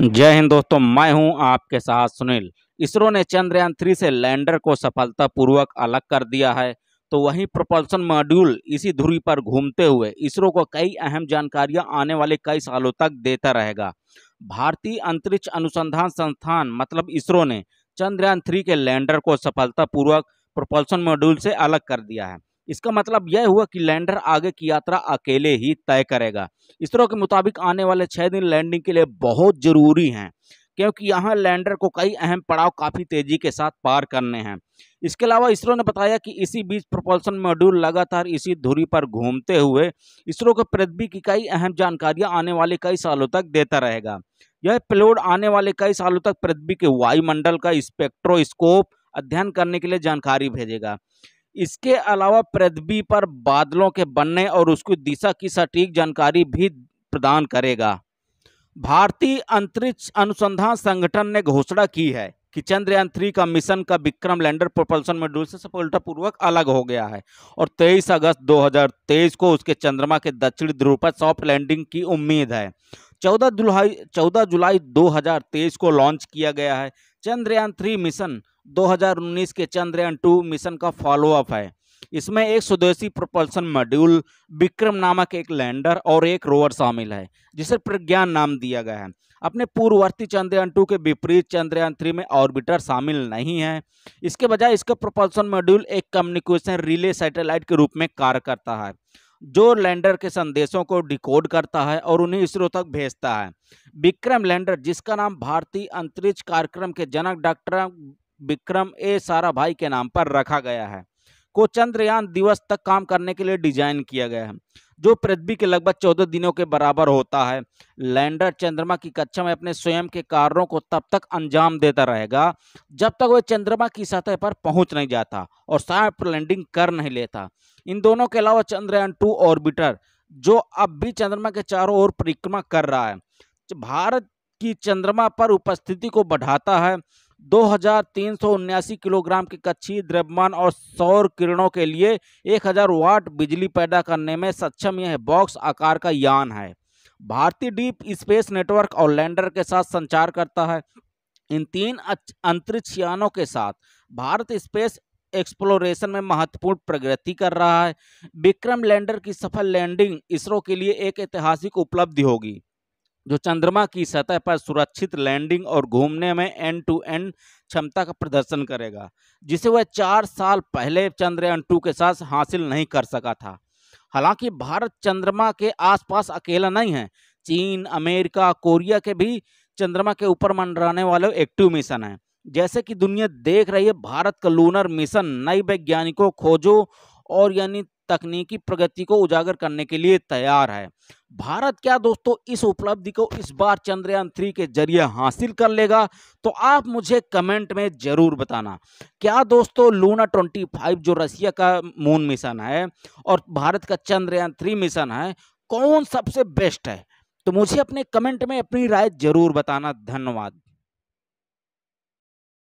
जय हिंद दोस्तों, मैं हूं आपके साथ सुनील। इसरो ने चंद्रयान 3 से लैंडर को सफलतापूर्वक अलग कर दिया है। तो वहीं प्रोपल्शन मॉड्यूल इसी धुरी पर घूमते हुए इसरो को कई अहम जानकारियां आने वाले कई सालों तक देता रहेगा। भारतीय अंतरिक्ष अनुसंधान संस्थान मतलब इसरो ने चंद्रयान 3 के लैंडर को सफलतापूर्वक प्रोपल्शन मॉड्यूल से अलग कर दिया है। इसका मतलब यह हुआ कि लैंडर आगे की यात्रा अकेले ही तय करेगा। इसरो के मुताबिक आने वाले 6 दिन लैंडिंग के लिए बहुत जरूरी हैं, क्योंकि यहाँ लैंडर को कई अहम पड़ाव काफी तेजी के साथ पार करने हैं। इसके अलावा इसरो ने बताया कि इसी बीच प्रोपल्शन मॉड्यूल लगातार इसी धुरी पर घूमते हुए इसरो के पृथ्वी की कई अहम जानकारियां आने वाले कई सालों तक देता रहेगा। यह पेलोड आने वाले कई सालों तक पृथ्वी के वायुमंडल का स्पेक्ट्रोस्कोप अध्ययन करने के लिए जानकारी भेजेगा। इसके अलावा पृथ्वी पर बादलों के बनने और उसकी दिशा की सटीक जानकारी भी प्रदान करेगा। भारतीय अंतरिक्ष अनुसंधान संगठन ने घोषणा की है कि चंद्रयान 3 का मिशन का विक्रम लैंडर प्रोपल्शन मॉड्यूल से सफलतापूर्वक अलग हो गया है और 23 अगस्त 2023 को उसके चंद्रमा के दक्षिणी ध्रुव पर सॉफ्ट लैंडिंग की उम्मीद है। 14 जुलाई 2023 को लॉन्च किया गया है। चंद्रयान 3 मिशन 2019 के चंद्रयान 2 मिशन का फॉलोअप है। इसमें एक स्वदेशी प्रोपल्शन मॉड्यूल, विक्रम नामक एक लैंडर और एक रोवर शामिल है, जिसे प्रज्ञान नाम दिया गया है। अपने पूर्ववर्ती चंद्रयान 2 के विपरीत चंद्रयान 3 में ऑर्बिटर शामिल नहीं है। इसके बजाय इसका प्रोपल्शन मॉड्यूल एक कम्युनिकेशन रिले सैटेलाइट के रूप में कार्य करता है, जो लैंडर के संदेशों को डिकोड करता है और उन्हें इसरो तक भेजता है। विक्रम लैंडर, जिसका नाम भारतीय अंतरिक्ष कार्यक्रम के जनक डॉक्टर विक्रम ए साराभाई के नाम पर रखा गया है, को चंद्रयान दिवस तक काम करने के लिए डिजाइन किया गया है, जो पृथ्वी के लगभग 14 दिनों के बराबर होता है। लैंडर चंद्रमा की कक्षा में अपने स्वयं के कार्यों को तब तक अंजाम देता रहेगा जब तक वह चंद्रमा की सतह पर पहुंच नहीं जाता और सॉफ्ट लैंडिंग कर नहीं लेता। इन दोनों के अलावा चंद्रयान 2 ऑर्बिटर, जो अब भी चंद्रमा के चारों ओर परिक्रमा कर रहा है, भारत की चंद्रमा पर उपस्थिति को बढ़ाता है। 2379 किलोग्राम के कक्षीय द्रव्यमान और सौर किरणों के लिए 1000 वाट बिजली पैदा करने में सक्षम यह बॉक्स आकार का यान है। भारतीय डीप स्पेस नेटवर्क और लैंडर के साथ संचार करता है। इन 3 अंतरिक्ष यानों के साथ भारत स्पेस एक्सप्लोरेशन में महत्वपूर्ण प्रगति कर रहा है। विक्रम लैंडर की सफल लैंडिंग इसरो के लिए एक ऐतिहासिक उपलब्धि होगी, जो चंद्रमा की सतह पर सुरक्षित लैंडिंग और घूमने में एंड टू एंड क्षमता का प्रदर्शन करेगा, जिसे वह 4 साल पहले चंद्रयान 2 के साथ हासिल नहीं कर सका था। हालांकि भारत चंद्रमा के आसपास अकेला नहीं है। चीन, अमेरिका, कोरिया के भी चंद्रमा के ऊपर मंडराने वाले एक्टिव मिशन हैं। जैसे कि दुनिया देख रही है, भारत का लूनर मिशन नई वैज्ञानिकों खोजों और यानी तकनीकी प्रगति को उजागर करने के लिए तैयार है। भारत क्या दोस्तों इस उपलब्धि को इस बार चंद्रयान 3 के जरिए हासिल कर लेगा? तो आप मुझे कमेंट में जरूर बताना। क्या दोस्तों लूना 25 जो रसिया का मून मिशन है और भारत का चंद्रयान 3 मिशन है, कौन सबसे बेस्ट है? तो मुझे अपने कमेंट में अपनी राय जरूर बताना। धन्यवाद।